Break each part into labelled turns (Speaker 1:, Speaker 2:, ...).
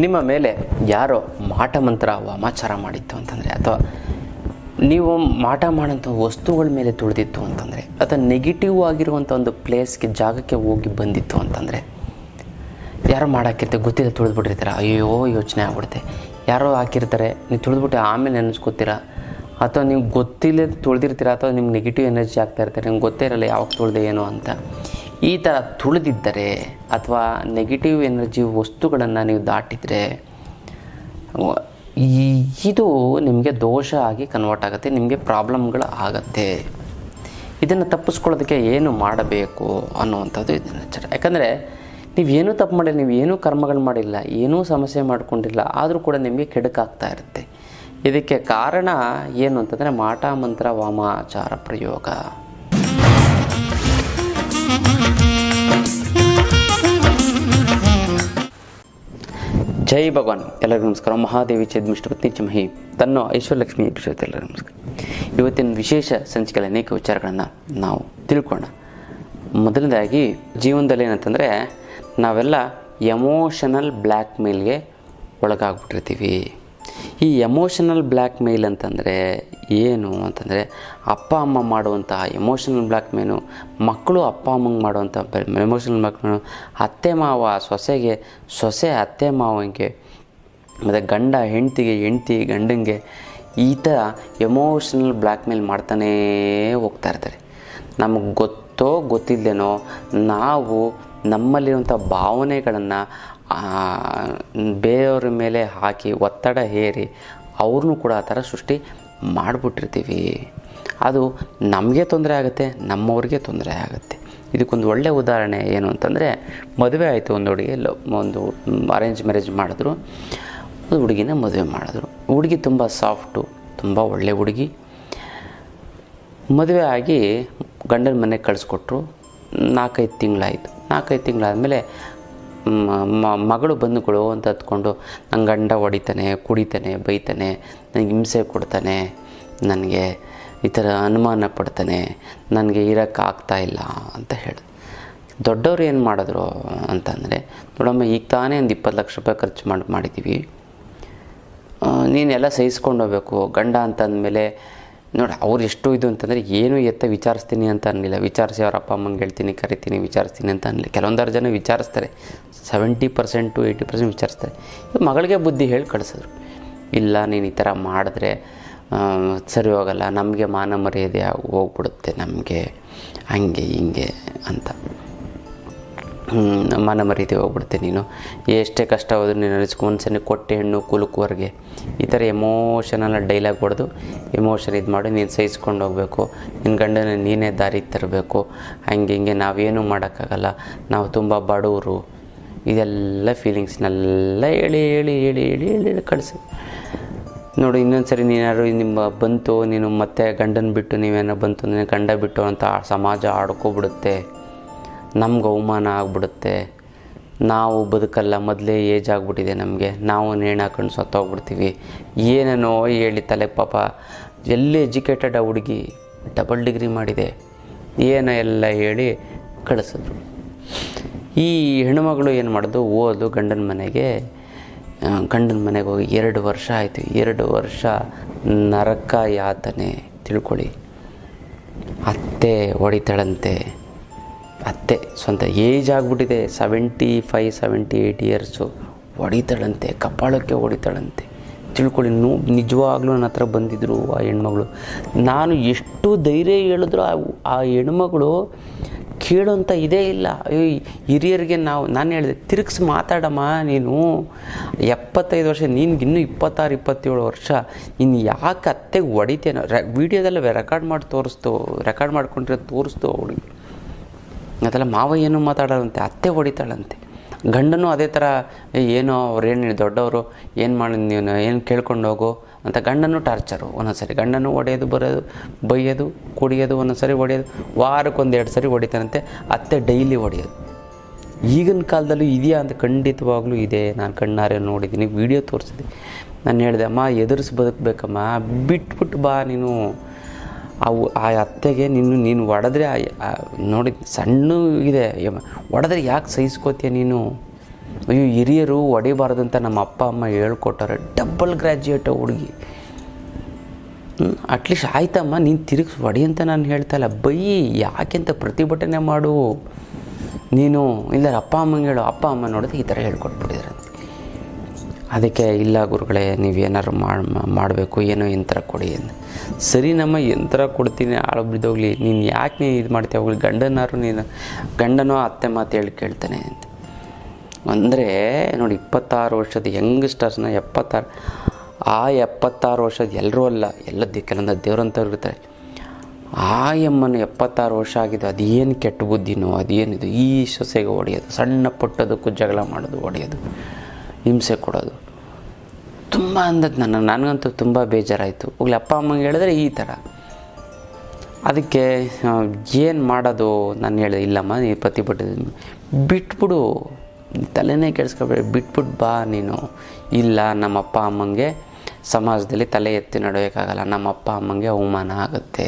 Speaker 1: ನಿಮ್ಮ ಮೇಲೆ ಯಾರೋ ಮಾಟ ಮಂತ್ರ ವಾಮಾಚಾರ ಮಾಡಿತ್ತು ಅಂತಂದರೆ, ಅಥವಾ ನೀವು ಮಾಟ ಮಾಡೋಂಥ ವಸ್ತುಗಳ ಮೇಲೆ ತುಳಿದಿತ್ತು ಅಂತಂದರೆ, ಅಥವಾ ನೆಗೆಟಿವ್ ಆಗಿರುವಂಥ ಒಂದು ಪ್ಲೇಸ್ಗೆ ಜಾಗಕ್ಕೆ ಹೋಗಿ ಬಂದಿತ್ತು ಅಂತಂದರೆ, ಯಾರೋ ಮಾಡಾಕಿರ್ತಾರೆ ಗೊತ್ತಿಲ್ಲ ತುಳಿದ್ಬಿಟ್ಟಿರ್ತಾರೆ, ಅಯ್ಯೋ ಯೋಚನೆ ಆಗ್ಬಿಡುತ್ತೆ. ಯಾರೋ ಹಾಕಿರ್ತಾರೆ, ನೀವು ತುಳಿದ್ಬಿಟ್ಟು ಆಮೇಲೆ ನೆನೆಸ್ಕೊತೀರ, ಅಥವಾ ನೀವು ಗೊತ್ತಿಲ್ಲ ತುಳಿದಿರ್ತೀರ, ಅಥವಾ ನಿಮ್ಗೆ ನೆಗೆಟಿವ್ ಎನರ್ಜಿ ಆಗ್ತಾ ಇರ್ತಾರೆ, ನಿಮ್ಗೆ ಗೊತ್ತೇ ಇರಲ್ಲ ಯಾವಾಗ ತುಳಿದೆ ಏನೋ ಅಂತ. ಈ ಥರ ತುಳಿದಿದ್ದರೆ ಅಥವಾ ನೆಗೆಟಿವ್ ಎನರ್ಜಿ ವಸ್ತುಗಳನ್ನು ನೀವು ದಾಟಿದರೆ ಇದು ನಿಮಗೆ ದೋಷ ಆಗಿ ಕನ್ವರ್ಟ್ ಆಗುತ್ತೆ, ನಿಮಗೆ ಪ್ರಾಬ್ಲಮ್ಗಳು ಆಗತ್ತೆ. ಇದನ್ನು ತಪ್ಪಿಸ್ಕೊಳ್ಳೋದಕ್ಕೆ ಏನು ಮಾಡಬೇಕು ಅನ್ನುವಂಥದ್ದು ಇದನ್ನು ವಿಚಾರ. ಯಾಕಂದರೆ ನೀವೇನೂ ತಪ್ಪು ಮಾಡಿಲ್ಲ, ನೀವೇನೂ ಕರ್ಮಗಳು ಮಾಡಿಲ್ಲ, ಏನೂ ಸಮಸ್ಯೆ ಮಾಡ್ಕೊಂಡಿಲ್ಲ, ಆದರೂ ಕೂಡ ನಿಮಗೆ ಕೆಡುಕಾಗ್ತಾ ಇರುತ್ತೆ. ಇದಕ್ಕೆ ಕಾರಣ ಏನು ಅಂತಂದರೆ ಮಾಟ ಮಂತ್ರ ವಾಮಾಚಾರ ಪ್ರಯೋಗ. ಜೈ ಭಗವಾನ್. ಎಲ್ಲರಿಗೂ ನಮಸ್ಕಾರ. ಮಹಾದೇವಿ ಛೇದ್ಮಿಷ್ಟಪತ್ನಿ ಚಮಹಿ ತನ್ನೋ ಐಶ್ವರ್ಯಲಕ್ಷ್ಮಿ ಎಪಿಸೋಡ್. ಎಲ್ಲರಿಗೂ ನಮಸ್ಕಾರ. ಇವತ್ತಿನ ವಿಶೇಷ ಸಂಚಿಕೆಯಲ್ಲಿ ಅನೇಕ ವಿಚಾರಗಳನ್ನು ನಾವು ತಿಳ್ಕೊಳ್ಳೋಣ. ಮೊದಲನೇದಾಗಿ ಜೀವನದಲ್ಲಿ ಏನಂತಂದರೆ ನಾವೆಲ್ಲ ಎಮೋಷನಲ್ ಬ್ಲ್ಯಾಕ್ ಮೇಲ್ಗೆ ಒಳಗಾಗ್ಬಿಟ್ಟಿರ್ತೀವಿ. ಈ ಎಮೋಷನಲ್ ಬ್ಲ್ಯಾಕ್ ಮೇಲ್ ಅಂತಂದರೆ ಏನು ಅಂತಂದರೆ, ಅಪ್ಪ ಅಮ್ಮ ಮಾಡುವಂಥ ಎಮೋಷನಲ್ ಬ್ಲ್ಯಾಕ್ ಮೇಲು, ಮಕ್ಕಳು ಅಪ್ಪ ಅಮ್ಮಂಗೆ ಮಾಡುವಂಥ ಎಮೋಷನಲ್ ಬ್ಲ್ಯಾಕ್ ಮೇಲು, ಅತ್ತೆ ಮಾವ ಸೊಸೆಗೆ, ಸೊಸೆ ಅತ್ತೆ ಮಾವಂಗೆ, ಮತ್ತು ಗಂಡ ಹೆಂಡ್ತಿಗೆ, ಹೆಂಡ್ತಿ ಗಂಡಂಗೆ, ಈ ಥರ ಎಮೋಷನಲ್ ಬ್ಲ್ಯಾಕ್ ಮೇಲ್ ಮಾಡ್ತಾನೇ ಹೋಗ್ತಾ ಇರ್ತಾರೆ. ನಮಗೆ ಗೊತ್ತೋ ಗೊತ್ತಿಲ್ಲದೇನೋ ನಾವು ನಮ್ಮಲ್ಲಿರುವಂಥ ಭಾವನೆಗಳನ್ನು ಬೇರೆಯವ್ರ ಮೇಲೆ ಹಾಕಿ ಒತ್ತಡ ಹೇರಿ ಅವ್ರನ್ನೂ ಕೂಡ ಆ ಥರ ಸೃಷ್ಟಿ ಮಾಡಿಬಿಟ್ಟಿರ್ತೀವಿ. ಅದು ನಮಗೆ ತೊಂದರೆ ಆಗುತ್ತೆ, ನಮ್ಮವ್ರಿಗೆ ತೊಂದರೆ ಆಗುತ್ತೆ. ಇದಕ್ಕೊಂದು ಒಳ್ಳೆಯ ಉದಾಹರಣೆ ಏನು ಅಂತಂದರೆ, ಮದುವೆ ಆಯಿತು, ಒಂದು ಹುಡುಗಿ ಒಂದು ಅರೇಂಜ್ ಮ್ಯಾರೇಜ್ ಮಾಡಿದ್ರು. ಒಂದು ಹುಡುಗಿನ ಮದುವೆ ಮಾಡಿದ್ರು. ಹುಡುಗಿ ತುಂಬ ಸಾಫ್ಟು, ತುಂಬ ಒಳ್ಳೆಯ ಹುಡುಗಿ. ಮದುವೆ ಆಗಿ ಗಂಡನ ಮನೆಗೆ ಕಳಿಸ್ಕೊಟ್ರು. 4-5 ತಿಂಗಳಾಯಿತು. 4-5 ತಿಂಗಳಾದಮೇಲೆ ಮಗಳು ಬಂದುಗಳು ಅಂತ ಹತ್ಕೊಂಡು, ನನ್ನ ಗಂಡ ಹೊಡಿತಾನೆ, ಕುಡಿತಾನೆ, ಬೈತಾನೆ, ನನಗೆ ಹಿಂಸೆ ಕೊಡ್ತಾನೆ, ನನಗೆ ಈ ಥರ ಅನುಮಾನ ಪಡ್ತಾನೆ, ನನಗೆ ಇರೋಕ್ಕಾಗ್ತಾಯಿಲ್ಲ ಅಂತ ಹೇಳಿ. ದೊಡ್ಡವರು ಏನು ಮಾಡಿದ್ರು ಅಂತಂದರೆ, ನೋಡಮ್ಮ ಈಗ ತಾನೇ ಒಂದು 20 ಲಕ್ಷ ರೂಪಾಯಿ ಖರ್ಚು ಮಾಡಿದ್ದೀವಿ, ನೀನೆಲ್ಲ ಸಹಿಸ್ಕೊಂಡು ಹೋಗ್ಬೇಕು. ಗಂಡ ಅಂತಂದಮೇಲೆ ನೋಡಿ ಅವ್ರು ಎಷ್ಟು ಇದು ಅಂತಂದರೆ, ಏನು ವಿಚಾರಿಸ್ತೀನಿ ಅಂತ ಅನ್ನಲಿಲ್ಲ. ವಿಚಾರಿಸಿ ಅವ್ರ ಅಪ್ಪ ಅಮ್ಮಂಗೆ ಹೇಳ್ತೀನಿ, ಕರಿತೀನಿ, ವಿಚಾರಿಸ್ತೀನಿ ಅಂತ ಅನ್ನಲಿಲ್ಲ. ಕೆಲವೊಂದಾರು ಜನ ವಿಚಾರಿಸ್ತಾರೆ, 70% to 80% ವಿಚಾರಿಸ್ತಾರೆ. ಮಗಳಿಗೆ ಬುದ್ಧಿ ಹೇಳಿ ಕಳಿಸಿದ್ರು. ಇಲ್ಲ, ನೀನು ಈ ಥರ ಮಾಡಿದ್ರೆ ಸರಿ ಹೋಗಲ್ಲ, ನಮಗೆ ಮಾನ ಮರ್ಯಾದೆ ಹೋಗ್ಬಿಡುತ್ತೆ, ನಮಗೆ ಹಂಗೆ ಹಿಂಗೆ ಅಂತ. ಮಾನ ಮರ್ಯಾದೆ ಹೋಗ್ಬಿಡುತ್ತೆ, ನೀನು ಎಷ್ಟೇ ಕಷ್ಟ ಹೋದ್ರು ನೀನು ಅನಿಸ್ಕೊಂಡ್ಸನೆ ಕೊಟ್ಟೆ ಹೆಣ್ಣು ಕುಲುಕುವರೆಗೆ, ಈ ಥರ ಎಮೋಷನಲ್ ಡೈಲಾಗ್ ಹೊಡೆದು ಎಮೋಷನ್ ಇದು ಮಾಡಿ ನೀನು ಸಹಿಸ್ಕೊಂಡು ಹೋಗಬೇಕು, ನಿನ್ನ ಗಂಡನ ನೀನೇ ದಾರಿ ತರಬೇಕು, ಹಂಗೆ ಹಿಂಗೆ ನಾವೇನೂ ಮಾಡೋಕ್ಕಾಗಲ್ಲ, ನಾವು ತುಂಬ ಬಡವರು, ಇದೆಲ್ಲ ಫೀಲಿಂಗ್ಸ್ನೆಲ್ಲ ಹೇಳಿ ಹೇಳಿ ಹೇಳಿ ಹೇಳಿ ಹೇಳಿ ಕಳಿಸಿ. ನೋಡು, ಇನ್ನೊಂದು ಸರಿ ನೀನಾದ್ರು ನಿಮ್ಮ ಬಂತು, ನೀನು ಮತ್ತೆ ಗಂಡನ ಬಿಟ್ಟು ನೀವೇನೋ ಬಂತು, ನೀನು ಗಂಡ ಬಿಟ್ಟು ಅಂತ ಸಮಾಜ ಆಡ್ಕೊಬಿಡುತ್ತೆ, ನಮ್ಗೆ ಅವಮಾನ ಆಗ್ಬಿಡುತ್ತೆ, ನಾವು ಬದುಕಲ್ಲ, ಮೊದಲೇ ಏಜ್ ಆಗಿಬಿಟ್ಟಿದೆ ನಮಗೆ, ನಾವು ನೇಣು ಹಾಕೊಂಡು ಸತ್ತೋಗ್ಬಿಡ್ತೀವಿ, ಏನೇನೋ ಹೇಳಿ ತಲೆ ಪಾಪ. ಎಲ್ಲಿ ಎಜುಕೇಟೆಡ್ ಆ ಹುಡುಗಿ, ಡಬಲ್ ಡಿಗ್ರಿ ಮಾಡಿದೆ, ಏನೋ ಎಲ್ಲ ಹೇಳಿ ಕಳಿಸಿದ್ರು. ಈ ಹೆಣ್ಣುಮಗಳು ಏನು ಮಾಡೋದು, ಓದು ಗಂಡನ ಮನೆಗೆ ಹೋಗಿ 2 ವರ್ಷ ಆಯಿತು. 2 ವರ್ಷ ನರಕ ಯಾತನೆ ತಿಳ್ಕೊಳ್ಳಿ. ಅತ್ತೆ ಹೊಡಿತಾಳಂತೆ, ಅತ್ತೆ ಸ್ವಂತ ಏಜ್ ಆಗಿಬಿಟ್ಟಿದೆ, 75-78 ಇಯರ್ಸು, ಹೊಡಿತಾಳಂತೆ, ಕಪಾಳಕ್ಕೆ ಹೊಡಿತಾಳಂತೆ ತಿಳ್ಕೊಳ್ಳಿ. ನಿಜವಾಗ್ಲೂ ನನ್ನ ಹತ್ರ ಬಂದಿದ್ದರು ಆ ಹೆಣ್ಮಗಳು. ನಾನು ಎಷ್ಟು ಧೈರ್ಯ ಹೇಳಿದ್ರು ಆ ಹೆಣ್ಮಗಳು ಕೇಳೋಂಥ ಇದೇ ಇಲ್ಲ. ಹಿರಿಯರಿಗೆ ನಾನು ಹೇಳಿದೆ, ತಿರುಗಿಸಿ ಮಾತಾಡಮ್ಮ, ನೀನು 75 ವರ್ಷ, ನಿನ್ಗಿನ್ನೂ 26-27 ವರ್ಷ, ಇನ್ನು ಯಾಕೆ ಅತ್ತೆಗೆ ಹೊಡಿತೇನೋ. ವೀಡಿಯೋದೆಲ್ಲ ರೆಕಾರ್ಡ್ ಮಾಡ್ಕೊಂಡಿರೋದು ತೋರಿಸ್ತು ಅವಳಿಗೆ. ಅದೆಲ್ಲ ಮಾವ ಏನೂ ಮಾತಾಡೋದಂತೆ, ಅತ್ತೆ ಹೊಡಿತಾಳಂತೆ. ಗಂಡನೂ ಅದೇ ಥರ, ಏನೋ ಅವ್ರೇನು ದೊಡ್ಡವರು, ಏನು ಮಾಡಿ ನೀನು ಏನು ಕೇಳ್ಕೊಂಡು ಹೋಗೋ ಅಂತ ಗಂಡನೂ ಟಾರ್ಚರು. ಒಂದೊಂದ್ಸರಿ ಗಂಡನೂ ಹೊಡೆಯೋದು, ಬರೋದು, ಬೈಯೋದು, ಕುಡಿಯೋದು, ಒಂದೊಂದ್ಸರಿ ಹೊಡೆಯೋದು, ವಾರಕ್ಕೊಂದು 2 ಸರಿ ಹೊಡಿತಾನಂತೆ. ಅತ್ತೆ ಡೈಲಿ ಹೊಡೆಯೋದು. ಈಗಿನ ಕಾಲದಲ್ಲೂ ಇದೆಯಾ ಅಂತ ಖಂಡಿತವಾಗ್ಲೂ ಇದೆ. ನಾನು ಕಣ್ಣಾರೆ ನೋಡಿದ್ದೀನಿ, ವೀಡಿಯೋ ತೋರಿಸಿದೆ. ನಾನು ಹೇಳಿದೆ, ಅಮ್ಮ ಎದುರಿಸಿ ಬದುಕಬೇಕಮ್ಮ, ಬಿಟ್ಬಿಟ್ಟು ಬಾ ನೀನು. ಆ ಅತ್ತೆಗೆ ನೀನು ಹೊಡೆದ್ರೆ ನೋಡಿ ಸಣ್ಣ ಇದೆ, ಹೊಡೆದ್ರೆ ಯಾಕೆ ಸಹಿಸ್ಕೋತೀಯ ನೀನು ಅಯ್ಯೋ ಹಿರಿಯರು ಹೊಡಿಬಾರ್ದು ಅಂತ ನಮ್ಮ ಅಪ್ಪ ಅಮ್ಮ ಹೇಳ್ಕೊಟ್ಟಾರೆ. ಡಬಲ್ ಗ್ರ್ಯಾಜುಯೇಟ್ ಹುಡುಗಿ. ಅಟ್ಲೀಸ್ಟ್ ಆಯ್ತಮ್ಮ ನೀನು ತಿರುಗಿಸಿ ಹೊಡಿ ಅಂತ ನಾನು ಹೇಳ್ತಾ ಇಲ್ಲ, ಬೈ ಯಾಕೆಂತ ಪ್ರತಿಭಟನೆ ಮಾಡು ನೀನು. ಇಲ್ಲ ಅಪ್ಪ ಅಮ್ಮಂಗೆ ಹೇಳು. ಅಪ್ಪ ಅಮ್ಮ ನೋಡಿದ್ರೆ ಈ ಥರ ಹೇಳ್ಕೊಟ್ಬಿಟ್ಟಿದ್ರಂತೆ. ಅದಕ್ಕೆ ಇಲ್ಲ ಗುರುಗಳೇ, ನೀವೇನಾದ್ರು ಮಾಡಬೇಕು, ಏನೋ ಯಂತ್ರ ಕೊಡಿ ಅಂತ. ಸರಿ ನಮ್ಮ ಯಂತ್ರ ಕೊಡ್ತೀನಿ, ಆಳು ಬಿದ್ದೋಗ್ಲಿ, ನೀನು ಯಾಕೆ ನೀನು ಇದು ಮಾಡ್ತೀಯ ಹೋಗ್ಲಿ, ಗಂಡನೋ ಅತ್ತೆ ಮಾತು ಹೇಳಿ ಕೇಳ್ತಾನೆ ಅಂತ. ಅಂದರೆ ನೋಡಿ, 26 ವರ್ಷದ ಯಂಗ್ಸ್ಟರ್ಸ್ನ 76 ವರ್ಷದ ಎಲ್ಲರೂ ಅಲ್ಲ, ಕೆಲವೊಂದು ದೇವ್ರಂಥವ್ರು ಇರ್ತಾರೆ. ಆ ಎಮ್ಮನ್ನು 76 ವರ್ಷ ಆಗಿದ್ದು ಅದೇನು ಕೆಟ್ಟ ಬುದ್ಧಿನೋ ಅದೇನಿದು, ಈ ಸೊಸೆಗೆ ಹೊಡೆಯೋದು, ಸಣ್ಣ ಪುಟ್ಟದಕ್ಕೂ ಜಗಳ ಮಾಡೋದು, ಹೊಡೆಯೋದು, ಹಿಂಸೆ ಕೊಡೋದು, ತುಂಬ ಅಂದದ್ದು ನನಗಂತೂ ತುಂಬ ಬೇಜಾರಾಯಿತು. ಹೋಗ್ಲಿ ಅಪ್ಪ ಅಮ್ಮಂಗೆ ಹೇಳಿದ್ರೆ ಈ ಥರ. ಅದಕ್ಕೆ ಏನು ಮಾಡೋದು ನಾನು ಹೇಳಿದೆ, ಇಲ್ಲಮ್ಮ ನೀ ಪ್ರತಿಭಟನೆ ಬಿಟ್ಬಿಡು, ತಲೆನೇ ಕೆಡಿಸ್ಕೊಬೇಡಿ, ಬಿಟ್ಬಿಟ್ಟು ಬಾ ನೀನು. ಇಲ್ಲ ನಮ್ಮ ಅಪ್ಪ ಅಮ್ಮಂಗೆ ಸಮಾಜದಲ್ಲಿ ತಲೆ ಎತ್ತಿ ನಡೆಯೋಕ್ಕಾಗಲ್ಲ, ನಮ್ಮ ಅಪ್ಪ ಅಮ್ಮಂಗೆ ಅವಮಾನ ಆಗುತ್ತೆ.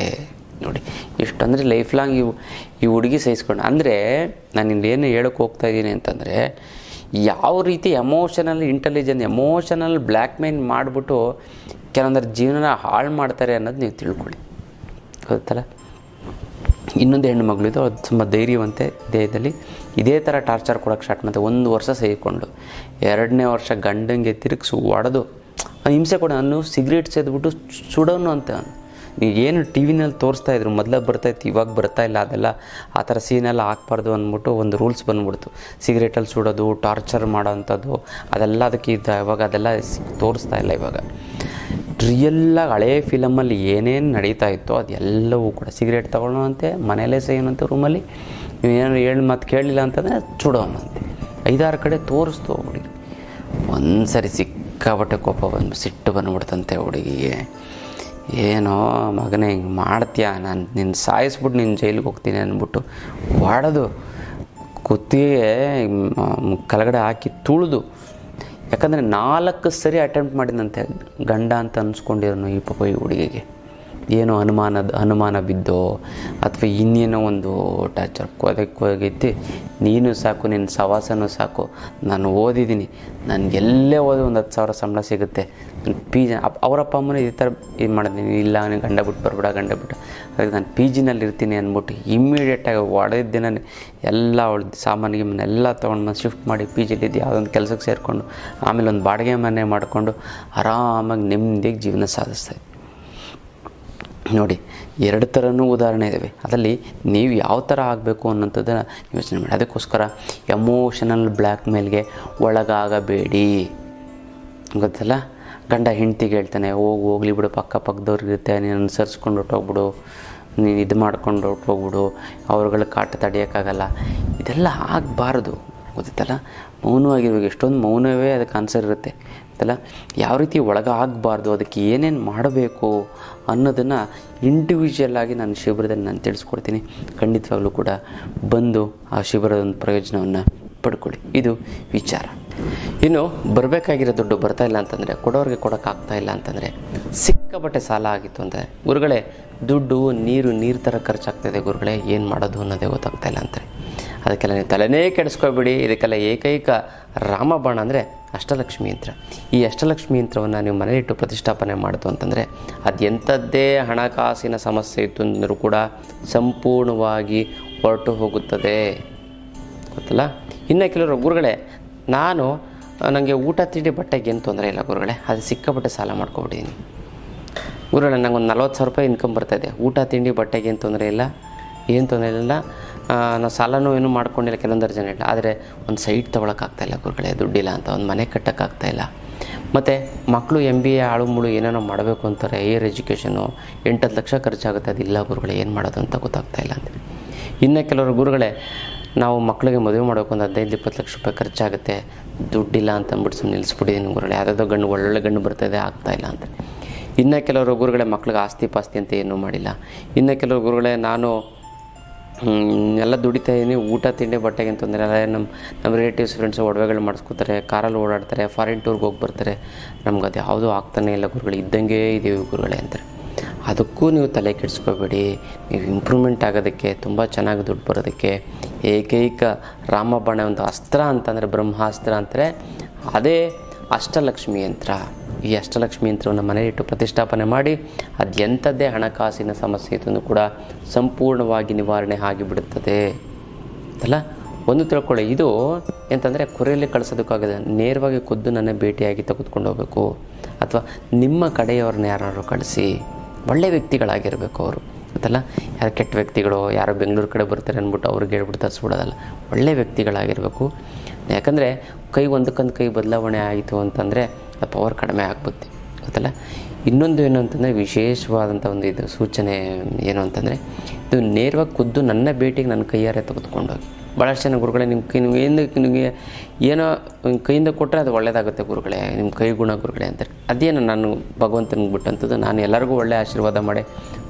Speaker 1: ನೋಡಿ ಎಷ್ಟು ಅಂದರೆ ಲೈಫ್ ಲಾಂಗ್ ಈ ಹುಡುಗಿ ಸಹಿಸ್ಕೊಂಡು. ಅಂದರೆ ನಾನು ಇನ್ನೇನು ಹೇಳೋಕ್ಕೆ ಹೋಗ್ತಾ ಇದ್ದೀನಿ ಅಂತಂದರೆ, ಯಾವ ರೀತಿ ಎಮೋಷನಲ್ ಬ್ಲ್ಯಾಕ್ ಮೇಲ್ ಮಾಡಿಬಿಟ್ಟು ಕೆಲವೊಂದರ ಜೀವನ ಹಾಳು ಮಾಡ್ತಾರೆ ಅನ್ನೋದು ನೀವು ತಿಳ್ಕೊಳ್ಳಿ, ಗೊತ್ತಲ್ಲ. ಇನ್ನೊಂದು ಹೆಣ್ಣು ಮಗಳಿದ್ದು, ಅದು ತುಂಬ ಧೈರ್ಯವಂತೆ, ದೇಹದಲ್ಲಿ ಇದೇ ಥರ ಟಾರ್ಚರ್ ಕೊಡೋಕ್ಕೆ ಸ್ಟಾರ್ಟ್ ಮಾಡ್ತಾರೆ. 1 ವರ್ಷ ಸೇರಿಕೊಂಡು 2ನೇ ವರ್ಷ ಗಂಡಂಗೆ ತಿರುಗಿಸಿ ಹೊಡೆದು ಹಿಂಸೆ ಕೊಡ. ನಾನು ಸಿಗರೇಟ್ ಸೇದ್ಬಿಟ್ಟು ಸುಡೋನು ಅಂತ. ಏನು ಟಿ ವಿನಲ್ಲಿ ತೋರಿಸ್ತಾಯಿದ್ರು, ಮೊದಲೇ ಬರ್ತಾಯಿತ್ತು, ಇವಾಗ ಬರ್ತಾಯಿಲ್ಲ. ಅದೆಲ್ಲ ಆ ಥರ ಸೀನೆಲ್ಲ ಹಾಕ್ಬಾರ್ದು ಅಂದ್ಬಿಟ್ಟು ಒಂದು ರೂಲ್ಸ್ ಬಂದ್ಬಿಡ್ತು. ಸಿಗರೇಟಲ್ಲಿ ಸುಡೋದು, ಟಾರ್ಚರ್ ಮಾಡೋ ಅಂಥದ್ದು ಅದೆಲ್ಲ ಅದಕ್ಕೆ ಇವಾಗ ಅದೆಲ್ಲ ತೋರಿಸ್ತಾ ಇಲ್ಲ. ಇವಾಗ ರಿಯಲ್ಲಾಗಿ ಹಳೇ ಫಿಲಮಲ್ಲಿ ಏನೇನು ನಡೀತಾ ಇತ್ತೋ ಅದೆಲ್ಲವೂ ಕೂಡ, ಸಿಗರೇಟ್ ತೊಗೊಳ್ಳೋಂತೆ, ಮನೇಲೇ ಸೇನಂತೆ, ರೂಮಲ್ಲಿ ಏನು ಹೇಳಿ ಮತ್ತೆ ಕೇಳಲಿಲ್ಲ ಅಂತಂದರೆ ಸುಡೋಣಂತೆ. 5-6 ಕಡೆ ತೋರಿಸ್ತು ಹುಡುಗಿ. ಒಂದು ಸರಿ ಸಿಕ್ಕಾಬಟ್ಟೆ ಕೋಪ ಸಿಟ್ಟು ಬಂದ್ಬಿಡ್ತಂತೆ ಹುಡುಗಿಗೆ. ಏನೋ ಮಗನೇ ಹಿಂಗೆ ಮಾಡ್ತೀಯ, ನಾನು ನಿನ್ನ ಸಾಯಿಸ್ಬಿಟ್ಟು ನಿನ್ನ ಜೈಲಿಗೆ ಹೋಗ್ತೀನಿ ಅಂದ್ಬಿಟ್ಟು ಹೊಡೆದು ಕುತ್ತಿಗೆ ಕೆಳಗಡೆ ಹಾಕಿ ತುಳಿದು. ಯಾಕಂದರೆ 4 ಸರಿ ಅಟೆಂಪ್ಟ್ ಮಾಡಿದಂತೆ ಗಂಡ ಅಂತ ಅನ್ಸ್ಕೊಂಡಿರೋನು ಈ ಹುಡುಗಿಗೆ. ಏನೋ ಅನುಮಾನ ಬಿದ್ದೋ ಅಥವಾ ಇನ್ನೇನೋ ಒಂದು ಟಾರ್ಚರ್ ಅದಕ್ಕೆ ನೀನು ಸಾಕು, ನಿನ್ನ ಸವಾಸನೂ ಸಾಕು, ನಾನು ಓದಿದ್ದೀನಿ, ನನಗೆಲ್ಲೇ ಓದಿ ಒಂದು 10,000 ಸಂಬಳ ಸಿಗುತ್ತೆ, PG ಅವರಪ್ಪ ಅಮ್ಮನೂ ಈ ಥರ ಇದು ಮಾಡಿದ್ದೀನಿ. ಇಲ್ಲ ನೀನು ಗಂಡ ಬಿಟ್ಟು ಬರಬೇಡ, ಅದಕ್ಕೆ ನಾನು PGನಲ್ಲಿ ಇರ್ತೀನಿ ಅಂದ್ಬಿಟ್ಟು ಇಮ್ಮಿಡಿಯೇಟಾಗಿ ಹೊಡೆದ ದಿನ ಎಲ್ಲ ಅವಳು ಸಾಮಾನಿಗೆ ಎಲ್ಲ ತೊಗೊಂಡು ಶಿಫ್ಟ್ ಮಾಡಿ PGಲಿದ್ದು ಯಾವುದೊಂದು ಕೆಲಸಕ್ಕೆ ಸೇರಿಕೊಂಡು ಆಮೇಲೆ ಒಂದು ಬಾಡಿಗೆ ಮನೆ ಮಾಡಿಕೊಂಡು ಆರಾಮಾಗಿ ನೆಮ್ಮದಿಗೆ ಜೀವನ ಸಾಧಿಸ್ತಾಯಿದ್ದೆ. ನೋಡಿ 2 ಥರನೂ ಉದಾಹರಣೆ ಇದ್ದಾವೆ. ಅದರಲ್ಲಿ ನೀವು ಯಾವ ಥರ ಆಗಬೇಕು ಅನ್ನೋಂಥದ್ದನ್ನು ಯೋಚನೆ ಮಾಡಿ. ಅದಕ್ಕೋಸ್ಕರ ಎಮೋಷನಲ್ ಬ್ಲ್ಯಾಕ್ ಮೇಲ್ಗೆ ಒಳಗಾಗಬೇಡಿ, ಗೊತ್ತಲ್ಲ. ಗಂಡ ಹೆಂಡ್ತಿಗೆ ಹೇಳ್ತಾನೆ, ಹೋಗ್ಲಿ ಬಿಡು, ಪಕ್ಕದವ್ರಿಗಿರುತ್ತೆ, ನೀನು ಅನುಸರಿಸ್ಕೊಂಡು ಹೊಟ್ಟೋಗ್ಬಿಡು, ನೀನು ಇದು ಮಾಡ್ಕೊಂಡು ಹೊಟ್ಟೋಗ್ಬಿಡು, ಅವ್ರುಗಳ ಕಾಟ ತಡೆಯೋಕ್ಕಾಗಲ್ಲ. ಇದೆಲ್ಲ ಆಗಬಾರ್ದು, ಗೊತ್ತಲ್ಲ. ಮೌನವಾಗಿರುವಾಗ ಎಷ್ಟೊಂದು ಮೌನವೇ ಅದಕ್ಕೆ ಆನ್ಸರ್ ಇರುತ್ತೆ, ಗೊತ್ತಲ್ಲ. ಯಾವ ರೀತಿ ಒಳಗಾಗಬಾರ್ದು, ಅದಕ್ಕೆ ಏನೇನು ಮಾಡಬೇಕು ಅನ್ನೋದನ್ನು ಇಂಡಿವಿಜುವಲ್ ಆಗಿ ನಾನು ಶಿಬಿರದಲ್ಲಿ ನಾನು ತಿಳಿಸ್ಕೊಡ್ತೀನಿ. ಖಂಡಿತವಾಗ್ಲೂ ಕೂಡ ಬಂದು ಆ ಶಿಬಿರದ ಒಂದು ಪ್ರಯೋಜನವನ್ನು ಪಡ್ಕೊಳ್ಳಿ. ಇದು ವಿಚಾರ. ಇನ್ನು ಬರಬೇಕಾಗಿರೋ ದುಡ್ಡು ಬರ್ತಾಯಿಲ್ಲ ಅಂತಂದರೆ, ಕೊಡೋರಿಗೆ ಕೊಡೋಕ್ಕಾಗ್ತಾಯಿಲ್ಲ ಅಂತಂದರೆ, ಸಿಕ್ಕಾಪಟ್ಟೆ ಸಾಲ ಆಗಿತ್ತು ಅಂದರೆ, ಗುರುಗಳೇ ದುಡ್ಡು ನೀರು ಥರ ಖರ್ಚಾಗ್ತಾಯಿದೆ ಗುರುಗಳೇ, ಏನು ಮಾಡೋದು ಅನ್ನೋದೇ ಗೊತ್ತಾಗ್ತಾಯಿಲ್ಲ ಅಂತಾರೆ. ಅದಕ್ಕೆಲ್ಲ ನೀವು ತಲೆನೇ ಕೆಡಿಸ್ಕೊಬೇಡಿ. ಇದಕ್ಕೆಲ್ಲ ಏಕೈಕ ರಾಮಬಾಣ ಅಂದರೆ ಅಷ್ಟಲಕ್ಷ್ಮಿ ಯಂತ್ರ. ಈ ಅಷ್ಟಲಕ್ಷ್ಮಿ ಯಂತ್ರವನ್ನು ನೀವು ಮನೆಯಲ್ಲಿಟ್ಟು ಪ್ರತಿಷ್ಠಾಪನೆ ಮಾಡಿತು ಅಂತಂದರೆ, ಅದು ಎಂಥದ್ದೇ ಹಣಕಾಸಿನ ಸಮಸ್ಯೆ ಇತ್ತು ಅಂದರೂ ಕೂಡ ಸಂಪೂರ್ಣವಾಗಿ ಹೊರಟು ಹೋಗುತ್ತದೆ, ಗೊತ್ತಲ್ಲ. ಇನ್ನು ಕೆಲವರು ಗುರುಗಳೇ ನನಗೆ ಊಟ ತಿಂಡಿ ಬಟ್ಟೆಗೆ ಏನು ತೊಂದರೆ ಇಲ್ಲ ಗುರುಗಳೇ, ಅದು ಸಿಕ್ಕಾಪಟ್ಟೆ ಸಾಲ ಮಾಡ್ಕೊಬಿಟ್ಟಿದ್ದೀನಿ ಗುರುಗಳೇ, ನಂಗೆ ಒಂದು 40,000 ರೂಪಾಯಿ ಇನ್ಕಮ್ ಬರ್ತಾಯಿದೆ, ಊಟ ತಿಂಡಿ ಬಟ್ಟೆಗೆ ಏನು ತೊಂದರೆ ಇಲ್ಲ, ನಾನು ಸಾಲನೂ ಏನೂ ಮಾಡ್ಕೊಂಡಿಲ್ಲ, ಕೆಲವೊಂದರ ಜನ ಇಲ್ಲ. ಆದರೆ ಒಂದು ಸೈಟ್ ತೊಗೊಳಕ್ಕಾಗ್ತಾಯಿಲ್ಲ ಗುರುಗಳೇ, ದುಡ್ಡಿಲ್ಲ ಅಂತ, ಒಂದು ಮನೆ ಕಟ್ಟೋಕ್ಕಾಗ್ತಾಯಿಲ್ಲ. ಮತ್ತು ಮಕ್ಕಳು MBA ಆಳು ಮುಳು ಏನೇನೋ ಮಾಡಬೇಕು ಅಂತಾರೆ, ಹೈಯರ್ ಎಜುಕೇಷನು 8-10 ಲಕ್ಷ ಖರ್ಚಾಗುತ್ತೆ, ಅದಿಲ್ಲ ಗುರುಗಳೇ, ಏನು ಮಾಡೋದು ಅಂತ ಗೊತ್ತಾಗ್ತಾಯಿಲ್ಲ ಅಂತ. ಇನ್ನು ಕೆಲವರು ಗುರುಗಳೇ, ನಾವು ಮಕ್ಕಳಿಗೆ ಮದುವೆ ಮಾಡೋಕೆ ಒಂದು 15-20 ಲಕ್ಷ ರೂಪಾಯಿ ಖರ್ಚಾಗುತ್ತೆ, ದುಡ್ಡಿಲ್ಲ ಅಂತ ಅಂದ್ಬಿಟ್ಟು ಸುಮ್ಮನೆ ನಿಲ್ಲಿಸ್ಬಿಟ್ಟಿದ್ದೀನಿ ಗುರುಗಳೇ, ಯಾವುದಾದ್ರೂ ಗಂಡು ಒಳ್ಳೊಳ್ಳೆ ಗಂಡು ಬರ್ತಾಯಿದೆ, ಆಗ್ತಾಯಿಲ್ಲ ಅಂತ. ಇನ್ನು ಕೆಲವರು ಗುರುಗಳೇ ಮಕ್ಳಿಗೆ ಆಸ್ತಿ ಪಾಸ್ತಿ ಅಂತ ಏನೂ ಮಾಡಿಲ್ಲ. ಇನ್ನು ಕೆಲವರು ಗುರುಗಳೇ, ನಾನು ಎಲ್ಲ ದುಡಿತಾ ಇದ್ದೀನಿ, ಊಟ ತಿಂಡಿ ಬಟ್ಟೆಗೆ ಅಂತ ತೊಂದರೆ ಇಲ್ಲ, ನಮ್ಮ ರಿಲೇಟಿವ್ಸ್ ಫ್ರೆಂಡ್ಸು ಒಡವೆಗಳು ಮಾಡಿಸ್ಕೊತಾರೆ, ಕಾರಲ್ಲಿ ಓಡಾಡ್ತಾರೆ, ಫಾರಿನ್ ಟೂರ್ಗೆ ಹೋಗಿ ಬರ್ತಾರೆ, ನಮ್ಗೆ ಅದು ಯಾವುದೂ ಆಗ್ತಾನೇ ಇಲ್ಲ ಗುರುಗಳು, ಇದ್ದಂಗೆ ಇದ್ದೀವಿ ಗುರುಗಳೇ ಅಂತಾರೆ. ಅದಕ್ಕೂ ನೀವು ತಲೆ ಕೆಡಿಸ್ಕೋಬೇಡಿ. ನೀವು ಇಂಪ್ರೂವ್ಮೆಂಟ್ ಆಗೋದಕ್ಕೆ, ತುಂಬ ಚೆನ್ನಾಗಿ ದುಡ್ಡು ಬರೋದಕ್ಕೆ ಏಕೈಕ ರಾಮಬಾಣ ಒಂದು ಅಸ್ತ್ರ ಅಂತಂದರೆ, ಬ್ರಹ್ಮಾಸ್ತ್ರ ಅಂದರೆ ಅದೇ ಅಷ್ಟಲಕ್ಷ್ಮಿ ಯಂತ್ರ. ಈ ಅಷ್ಟಲಕ್ಷ್ಮಿ ಯಂತ್ರವನ್ನು ಮನೆಯಲ್ಲಿಟ್ಟು ಪ್ರತಿಷ್ಠಾಪನೆ ಮಾಡಿ, ಅದು ಎಂಥದ್ದೇ ಹಣಕಾಸಿನ ಸಮಸ್ಯೆ ಇದನ್ನು ಕೂಡ ಸಂಪೂರ್ಣವಾಗಿ ನಿವಾರಣೆ ಆಗಿಬಿಡುತ್ತದೆ ಅಲ್ಲ. ಒಂದು ತಿಳ್ಕೊಳ್ಳಿ, ಇದು ಎಂತಂದರೆ ಕೊರೆಯಲ್ಲಿ ಕಳಿಸೋದಕ್ಕಾಗದೆ ನೇರವಾಗಿ ಖುದ್ದು ನನ್ನ ಭೇಟಿಯಾಗಿ ತೆಗೆದುಕೊಂಡು ಹೋಗಬೇಕು, ಅಥವಾ ನಿಮ್ಮ ಕಡೆಯವ್ರನ್ನ ಯಾರು ಕಳಿಸಿ, ಒಳ್ಳೆ ವ್ಯಕ್ತಿಗಳಾಗಿರಬೇಕು ಅವರು ಗೊತ್ತಲ್ಲ. ಯಾರು ಕೆಟ್ಟ ವ್ಯಕ್ತಿಗಳು, ಯಾರೋ ಬೆಂಗಳೂರು ಕಡೆ ಬರ್ತಾರೆ ಅಂದ್ಬಿಟ್ಟು ಅವ್ರಿಗೆ ಹೇಳ್ಬಿಟ್ಟು ತರಿಸ್ಬಿಡೋದಲ್ಲ, ಒಳ್ಳೆ ವ್ಯಕ್ತಿಗಳಾಗಿರಬೇಕು. ಯಾಕಂದರೆ ಕೈ ಒಂದಕ್ಕೊಂದು ಕೈ ಬದಲಾವಣೆ ಆಯಿತು ಅಂತಂದರೆ ಆ ಪವರ್ ಕಡಿಮೆ ಆಗ್ಬೋದು ಗೊತ್ತಲ್ಲ. ಇನ್ನೊಂದು ಏನು ಅಂತಂದರೆ ವಿಶೇಷವಾದಂಥ ಒಂದು ಇದು ಸೂಚನೆ ಏನು ಅಂತಂದರೆ, ಇದು ನೇರವಾಗಿ ಖುದ್ದು ನನ್ನ ಭೇಟಿಗೆ ನನ್ನ ಕೈಯಾರೆ ತೆಗೆದುಕೊಂಡೋಗಿ. ಭಾಳಷ್ಟು ಜನ ಗುರುಗಳೇ ನಿಮ್ಮ ಕೈ ನಿಮಗೆ ಏನೋ ಕೈಯಿಂದ ಕೊಟ್ಟರೆ ಅದು ಒಳ್ಳೆಯದಾಗುತ್ತೆ ಗುರುಗಳೇ, ನಿಮ್ಮ ಕೈ ಗುಣ ಗುರುಗಳೇ ಅಂತಾರೆ. ಅದೇನು ನಾನು ಭಗವಂತನಿಗೆ ಬಿಟ್ಟಂಥದ್ದು, ನಾನು ಎಲ್ಲರಿಗೂ ಒಳ್ಳೆಯ ಆಶೀರ್ವಾದ ಮಾಡಿ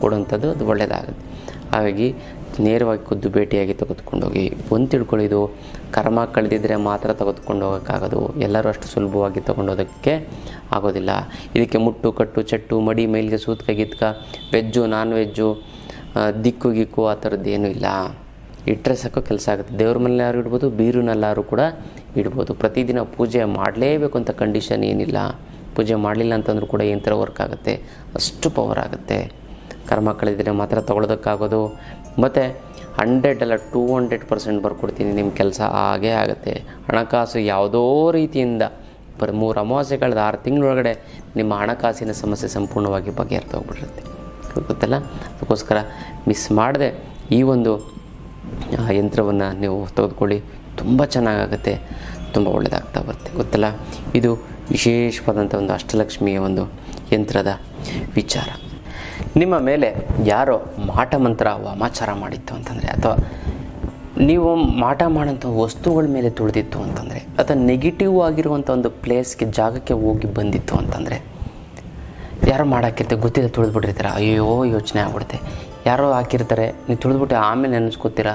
Speaker 1: ಕೊಡುವಂಥದ್ದು, ಅದು ಒಳ್ಳೆಯದಾಗುತ್ತೆ. ಹಾಗಾಗಿ ನೇರವಾಗಿ ಖುದ್ದು ಭೇಟಿಯಾಗಿ ತೆಗೆದುಕೊಂಡೋಗಿ. ಒಂದು ತಿಳ್ಕೊಳ್ಳಿ, ಇದು ಕರ್ಮ ಕಳೆದಿದ್ದರೆ ಮಾತ್ರ ತೆಗೆದುಕೊಂಡು ಹೋಗೋಕ್ಕಾಗೋದು, ಎಲ್ಲರೂ ಅಷ್ಟು ಸುಲಭವಾಗಿ ತೊಗೊಂಡೋದಕ್ಕೆ ಆಗೋದಿಲ್ಲ. ಇದಕ್ಕೆ ಮುಟ್ಟು ಕಟ್ಟು ಚಟ್ಟು ಮಡಿ ಮೈಲಿಗೆ ಸೂತ್ಕ ಗಿತ್ಕ, ವೆಜ್ಜು ನಾನ್ ವೆಜ್ಜು ದಿಕ್ಕು ಗಿಕ್ಕು ಆ ಥರದ್ದೇನೂ ಇಲ್ಲ. ಇಟ್ಟರೆ ಸಾಕು ಕೆಲಸ ಆಗುತ್ತೆ. ದೇವ್ರ ಮನೆಯಲ್ಲಾರು ಇಡ್ಬೋದು, ಬೀರುನಲ್ಲಾರು ಕೂಡ ಇಡ್ಬೋದು. ಪ್ರತಿದಿನ ಪೂಜೆ ಮಾಡಲೇಬೇಕು ಅಂತ ಕಂಡೀಷನ್ ಏನಿಲ್ಲ. ಪೂಜೆ ಮಾಡಲಿಲ್ಲ ಅಂತಂದ್ರೂ ಕೂಡ ಯಂತ್ರ ವರ್ಕ್ ಆಗುತ್ತೆ, ಅಷ್ಟು ಪವರ್ ಆಗುತ್ತೆ. ಕರ್ಮ ಕಳೆದಿದ್ರೆ ಮಾತ್ರ ತೊಗೊಳೋದಕ್ಕಾಗೋದು. ಮತ್ತು 100 ಅಲ್ಲ 200% ಬರ್ಕೊಡ್ತೀನಿ, ನಿಮ್ಮ ಕೆಲಸ ಹಾಗೇ ಆಗುತ್ತೆ. ಹಣಕಾಸು ಯಾವುದೋ ರೀತಿಯಿಂದ 3 ಅಮಾವಾಸ್ಯೆ ಕಳೆದ 6 ತಿಂಗಳೊಳಗಡೆ ನಿಮ್ಮ ಹಣಕಾಸಿನ ಸಮಸ್ಯೆ ಸಂಪೂರ್ಣವಾಗಿ ಬಗೆಹರಿದೋಗ್ಬಿಟ್ಟಿರುತ್ತೆ ಗೊತ್ತಲ್ಲ. ಅದಕ್ಕೋಸ್ಕರ ಮಿಸ್ ಮಾಡದೆ ಈ ಒಂದು ಯಂತ್ರವನ್ನು ನೀವು ತೆಗೆದುಕೊಳ್ಳಿ, ತುಂಬ ಚೆನ್ನಾಗಾಗುತ್ತೆ, ತುಂಬ ಒಳ್ಳೆಯದಾಗ್ತಾ ಬರುತ್ತೆ ಗೊತ್ತಲ್ಲ. ಇದು ವಿಶೇಷವಾದಂಥ ಒಂದು ಅಷ್ಟಲಕ್ಷ್ಮಿಯ ಒಂದು ಯಂತ್ರದ ವಿಚಾರ. ನಿಮ್ಮ ಮೇಲೆ ಯಾರೋ ಮಾಟ ಮಂತ್ರ ವಾಮಾಚಾರ ಮಾಡಿತ್ತು ಅಂತಂದರೆ, ಅಥವಾ ನೀವು ಮಾಟ ಮಾಡೋಂಥ ವಸ್ತುಗಳ ಮೇಲೆ ತುಳಿದಿತ್ತು ಅಂತಂದರೆ, ಅಥವಾ ನೆಗೆಟಿವ್ ಆಗಿರುವಂಥ ಒಂದು ಪ್ಲೇಸ್ಗೆ ಜಾಗಕ್ಕೆ ಹೋಗಿ ಬಂದಿತ್ತು ಅಂತಂದರೆ, ಯಾರೋ ಮಾಡಾಕಿರ್ತಾರೆ ಗೊತ್ತಿಲ್ಲ ತುಳಿದ್ಬಿಟ್ಟಿರ್ತಾರೆ, ಅಯ್ಯೋ ಯೋಚನೆ ಆಗ್ಬಿಡುತ್ತೆ. ಯಾರೋ ಹಾಕಿರ್ತಾರೆ, ನೀವು ತುಳಿದ್ಬಿಟ್ಟು ಆಮೇಲೆ ನೆನೆಸ್ಕೊತೀರ,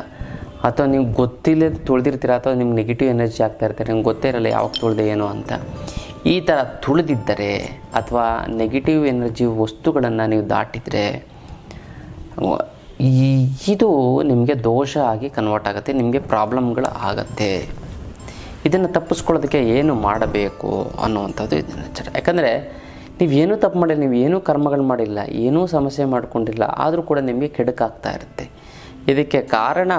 Speaker 1: ಅಥವಾ ನೀವು ಗೊತ್ತಿಲ್ಲ ತುಳಿದಿರ್ತೀರ, ಅಥವಾ ನಿಮ್ಗೆ ನೆಗೆಟಿವ್ ಎನರ್ಜಿ ಆಗ್ತಾ ಇರ್ತಾರೆ, ನಿಮ್ಗೆ ಗೊತ್ತೇ ಇರಲ್ಲ ಯಾವಾಗ ತುಳಿದೆ ಏನೋ ಅಂತ. ಈ ಥರ ತುಳಿದಿದ್ದರೆ ಅಥವಾ ನೆಗೆಟಿವ್ ಎನರ್ಜಿ ವಸ್ತುಗಳನ್ನು ನೀವು ದಾಟಿದರೆ ಇದು ನಿಮಗೆ ದೋಷ ಆಗಿ ಕನ್ವರ್ಟ್ ಆಗುತ್ತೆ, ನಿಮಗೆ ಪ್ರಾಬ್ಲಮ್ಗಳು ಆಗುತ್ತೆ. ಇದನ್ನು ತಪ್ಪಿಸ್ಕೊಳ್ಳೋದಕ್ಕೆ ಏನು ಮಾಡಬೇಕು ಅನ್ನುವಂಥದ್ದು ಇದನ್ನು ವಿಚಾರ. ಯಾಕಂದರೆ ನೀವೇನೂ ತಪ್ಪು ಮಾಡಿಲ್ಲ, ನೀವೇನೂ ಕರ್ಮಗಳು ಮಾಡಿಲ್ಲ, ಏನೂ ಸಮಸ್ಯೆ ಮಾಡಿಕೊಂಡಿಲ್ಲ, ಆದರೂ ಕೂಡ ನಿಮಗೆ ಕೆಡುಕಾಗ್ತಾ ಇರುತ್ತೆ. ಇದಕ್ಕೆ ಕಾರಣ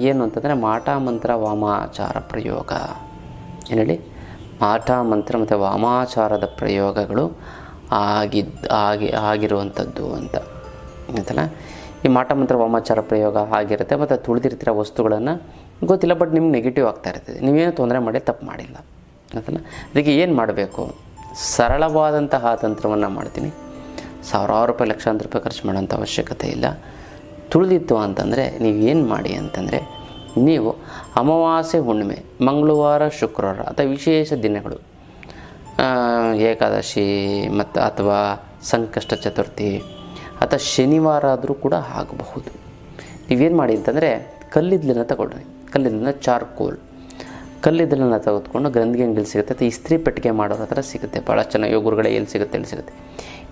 Speaker 1: ಏನು ಅಂತಂದರೆ ಮಾಟ ಮಂತ್ರ ವಾಮಾಚಾರ ಪ್ರಯೋಗ. ಏನು ಹೇಳಿ, ಮಾಟ ಮಂತ್ರ ಮತ್ತು ವಾಮಾಚಾರದ ಪ್ರಯೋಗಗಳು ಆಗಿರುವಂಥದ್ದು ಅಂತ ಆಯ್ತಲ್ಲ. ಈ ಮಾಟ ಮಂತ್ರ ವಾಮಾಚಾರ ಪ್ರಯೋಗ ಆಗಿರುತ್ತೆ, ಮತ್ತು ತುಳಿದಿರ್ತಿರೋ ವಸ್ತುಗಳನ್ನು ಗೊತ್ತಿಲ್ಲ, ಬಟ್ ನಿಮ್ಗೆ ನೆಗೆಟಿವ್ ಆಗ್ತಾ ಇರ್ತದೆ, ನೀವೇನು ತೊಂದರೆ ಮಾಡಿ ತಪ್ಪು ಮಾಡಿಲ್ಲ ಆಯ್ತಲ್ಲ. ಅದಕ್ಕೆ ಏನು ಮಾಡಬೇಕು, ಸರಳವಾದಂತಹ ತಂತ್ರವನ್ನು ಮಾಡ್ತೀನಿ. ಸಾವಿರಾರು ರೂಪಾಯಿ ಲಕ್ಷಾಂತರ ರೂಪಾಯಿ ಖರ್ಚು ಮಾಡೋಂಥ ಅವಶ್ಯಕತೆ ಇಲ್ಲ. ತುಳಿದಿತ್ತು ಅಂತಂದರೆ ನೀವೇನು ಮಾಡಿ ಅಂತಂದರೆ, ನೀವು ಅಮಾವಾಸ್ಯೆ ಹುಣ್ಣಿಮೆ, ಮಂಗಳವಾರ ಶುಕ್ರವಾರ ಅಥವಾ ವಿಶೇಷ ದಿನಗಳು, ಏಕಾದಶಿ ಮತ್ತು ಅಥವಾ ಸಂಕಷ್ಟ ಚತುರ್ಥಿ ಅಥವಾ ಶನಿವಾರ ಆದರೂ ಕೂಡ ಆಗಬಹುದು. ನೀವೇನು ಮಾಡಿ ಅಂತಂದರೆ ಕಲ್ಲಿದ್ದಲನ್ನು ತಗೊಳ್ರಿ. ಕಲ್ಲಿದ್ದಲನ್ನ ಚಾರ್ಕೋಲ್ ಕಲ್ಲಿದ್ದಲನ್ನು ತೆಗೆದುಕೊಂಡು ಗ್ರಂಥಿಗೆ ಅಂಗಡಿಲಿ ಸಿಗುತ್ತೆ, ಅಥವಾ ಇಸ್ತ್ರಿ ಪೆಟ್ಟಿಗೆ ಮಾಡೋರ ಹತ್ರ ಸಿಗುತ್ತೆ. ಭಾಳ ಚೆನ್ನಾಗಿ ಯೋಗುರುಗಳೇ ಎಲ್ಲಿ ಸಿಗುತ್ತೆ ಎಲ್ಲಿ ಸಿಗುತ್ತೆ.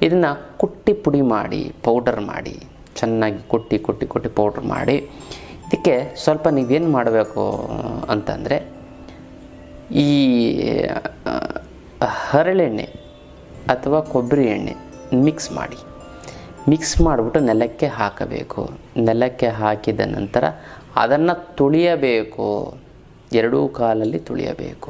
Speaker 1: ಇದನ್ನು ಕುಟ್ಟಿ ಪುಡಿ ಮಾಡಿ ಪೌಡರ್ ಮಾಡಿ, ಚೆನ್ನಾಗಿ ಕೊಟ್ಟಿ ಪೌಡ್ರ್ ಮಾಡಿ, ಇದಕ್ಕೆ ಸ್ವಲ್ಪ ನೀವೇನು ಮಾಡಬೇಕು ಅಂತಂದರೆ, ಈ ಹರಳೆಣ್ಣೆ ಅಥವಾ ಕೊಬ್ಬರಿ ಎಣ್ಣೆ ಮಿಕ್ಸ್ ಮಾಡಿಬಿಟ್ಟು ನೆಲಕ್ಕೆ ಹಾಕಬೇಕು. ನೆಲಕ್ಕೆ ಹಾಕಿದ ನಂತರ ಅದನ್ನು ತುಳಿಯಬೇಕು, ಎರಡೂ ಕಾಲಲ್ಲಿ ತುಳಿಯಬೇಕು.